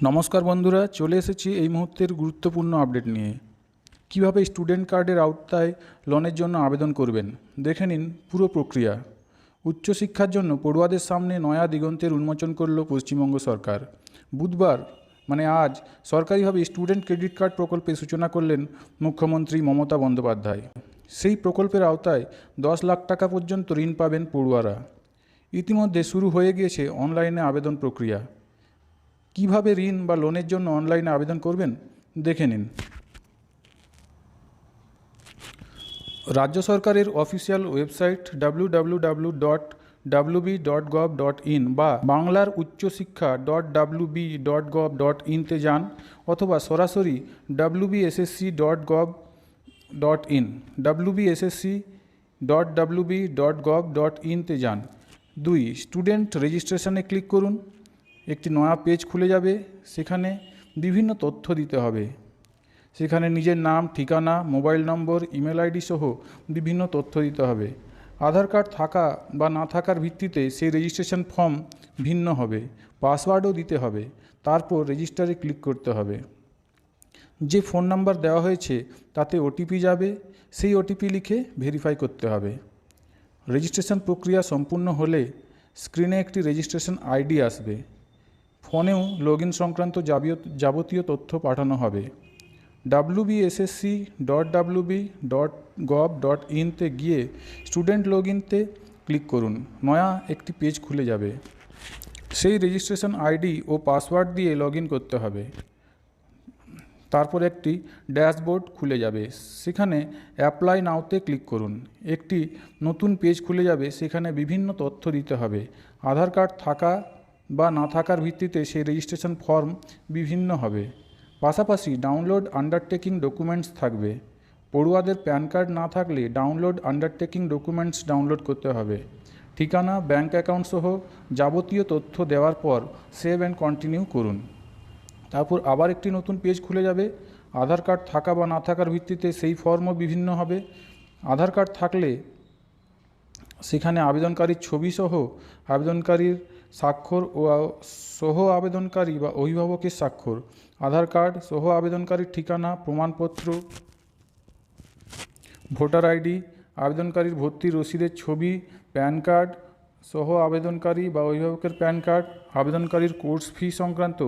নমস্কার বন্ধুরা, চলে এসেছি এই মুহূর্তের গুরুত্বপূর্ণ আপডেট নিয়ে। কিভাবে স্টুডেন্ট কার্ডের আওতায় লোনের জন্য আবেদন করবেন দেখে নিন পুরো প্রক্রিয়া। উচ্চশিক্ষার জন্য পড়ুয়াদের সামনে নয়া দিগন্তের উন্মোচন করল পশ্চিমবঙ্গ সরকার। বুধবার মানে আজ সরকারিভাবে স্টুডেন্ট ক্রেডিট কার্ড প্রকল্পের সূচনা করলেন মুখ্যমন্ত্রী মমতা বন্দ্যোপাধ্যায়। সেই প্রকল্পের আওতায় 10 লাখ টাকা পর্যন্ত ঋণ পাবেন পড়ুয়ারা। ইতিমধ্যে শুরু হয়ে গিয়েছে অনলাইনে আবেদন প্রক্রিয়া। কিভাবে ঋণ বা লোনের জন্য অনলাইনে আবেদন করবেন দেখে নিন। রাজ্য সরকারের অফিসিয়াল ওয়েবসাইট www.wb.gov.in বা বাংলার উচ্চশিক্ষা .wb.gov.in তে যান, অথবা সরাসরি wbssc.gov.in wbssc.wb.gov.in তে যান। 2. স্টুডেন্ট রেজিস্ট্রেশনে ক্লিক করুন। একটি নয়া পেজ খুলে যাবে। সেখানে বিভিন্ন তথ্য দিতে হবে। সেখানে নিজের নাম, ঠিকানা, মোবাইল নম্বর, ইমেল আইডি সহ বিভিন্ন তথ্য দিতে হবে। আধার কার্ড থাকা বা না থাকার ভিত্তিতে সেই রেজিস্ট্রেশন ফর্ম ভিন্ন হবে। পাসওয়ার্ডও দিতে হবে। তারপর রেজিস্টারে ক্লিক করতে হবে। যে ফোন নাম্বার দেওয়া হয়েছে তাতে ওটিপি যাবে। সেই ওটিপি লিখে ভেরিফাই করতে হবে। রেজিস্ট্রেশন প্রক্রিয়া সম্পূর্ণ হলে স্ক্রিনে একটি রেজিস্ট্রেশন আইডি আসবে। ফোনেও লগইন সংক্রান্ত যাবতীয় তথ্য পাঠানো হবে। wbssc.wb.gov.in তে গিয়ে স্টুডেন্ট লগইনতে ক্লিক করুন। নয়া একটি পেজ খুলে যাবে। সেই রেজিস্ট্রেশন আইডি ও পাসওয়ার্ড দিয়ে লগইন করতে হবে। তারপর একটি ড্যাশবোর্ড খুলে যাবে। সেখানে অ্যাপ্লাই নাওতে ক্লিক করুন। একটি নতুন পেজ খুলে যাবে। সেখানে বিভিন্ন তথ্য দিতে হবে। আধার কার্ড থাকা বা না থাকার ভিত্তিতে সেই রেজিস্ট্রেশন ফর্ম বিভিন্ন হবে। পাশাপাশি ডাউনলোড আন্ডারটেকিং ডকুমেন্টস থাকবে। পড়ুয়াদের প্যান কার্ড না থাকলে ডাউনলোড আন্ডারটেকিং ডকুমেন্টস ডাউনলোড করতে হবে। ঠিকানা, ব্যাঙ্ক অ্যাকাউন্ট সহ যাবতীয় তথ্য দেওয়ার পর সেভ অ্যান্ড কন্টিনিউ করুন। তারপর আবার একটি নতুন পেজ খুলে যাবে। আধার কার্ড থাকা বা না থাকার ভিত্তিতে সেই ফর্মও বিভিন্ন হবে। আধার কার্ড থাকলে সেখানে আবেদনকারীর ছবি সহ আবেদনকারীর স্বাক্ষর ও সহ আবেদনকারী বা অভিভাবকের স্বাক্ষর, আধার কার্ড সহ আবেদনকারীর ঠিকানা, প্রমাণপত্র, ভোটার আইডি, আবেদনকারীর ভর্তির রসিদের ছবি, প্যান কার্ড সহ আবেদনকারী বা অভিভাবকের প্যান কার্ড, আবেদনকারীর কোর্স ফি সংক্রান্ত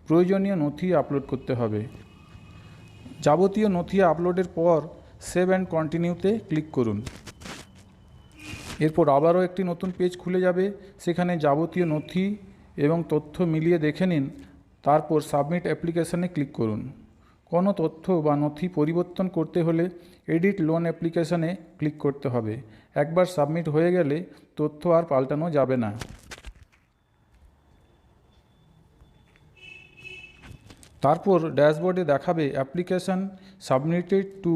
প্রয়োজনীয় নথি আপলোড করতে হবে। যাবতীয় নথি আপলোডের পর সেভ অ্যান্ড কন্টিনিউতে ক্লিক করুন। এরপর আবারও একটি নতুন পেজ খুলে যাবে। সেখানে যাবতীয় নথি এবং তথ্য মিলিয়ে দেখে নিন। তারপর সাবমিট অ্যাপ্লিকেশানে ক্লিক করুন। কোনো তথ্য বা নথি পরিবর্তন করতে হলে এডিট লোন অ্যাপ্লিকেশানে ক্লিক করতে হবে। একবার সাবমিট হয়ে গেলে তথ্য আর পাল্টানো যাবে না। তারপর ড্যাশবোর্ডে দেখাবে অ্যাপ্লিকেশান সাবমিটেড টু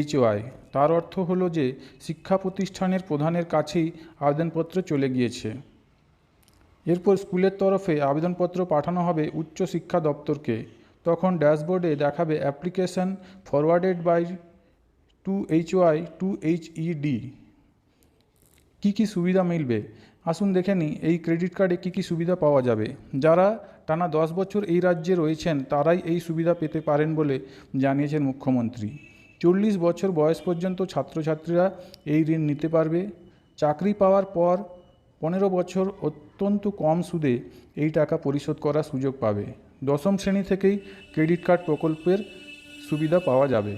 HOI। তার অর্থ হলো যে শিক্ষা প্রতিষ্ঠানের প্রধানের কাছেই আবেদনপত্র চলে গিয়েছে। এরপর স্কুলের তরফে আবেদনপত্র পাঠানো হবে উচ্চ শিক্ষা দপ্তরকে। তখন ড্যাশবোর্ডে দেখাবে application forwarded by to HOI to HED। কী কী সুবিধা মিলবে আসুন দেখে নিই। এই ক্রেডিট কার্ডে কী কী সুবিধা পাওয়া যাবে। যারা টানা 10 বছর এই রাজ্যে রয়েছেন তারাই এই সুবিধা পেতে পারেন বলে জানিয়েছেন মুখ্যমন্ত্রী। 40 বছর বয়স পর্যন্ত ছাত্রছাত্রীরা এই ঋণ নিতে পারবে। চাকরি পাওয়ার পর 15 বছর অত্যন্ত কম সুদে এই টাকা পরিশোধ করার সুযোগ পাবে। 10ম শ্রেণী থেকেই ক্রেডিট কার্ড প্রকল্পের সুবিধা পাওয়া যাবে।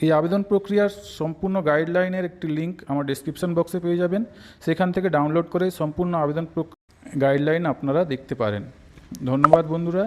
এই আবেদন প্রক্রিয়ার সম্পূর্ণ গাইডলাইনের একটি লিঙ্ক আমার ডেসক্রিপশন বক্সে পেয়ে যাবেন। সেখান থেকে ডাউনলোড করে সম্পূর্ণ আবেদন গাইডলাইন আপনারা দেখতে পারেন। ধন্যবাদ বন্ধুরা।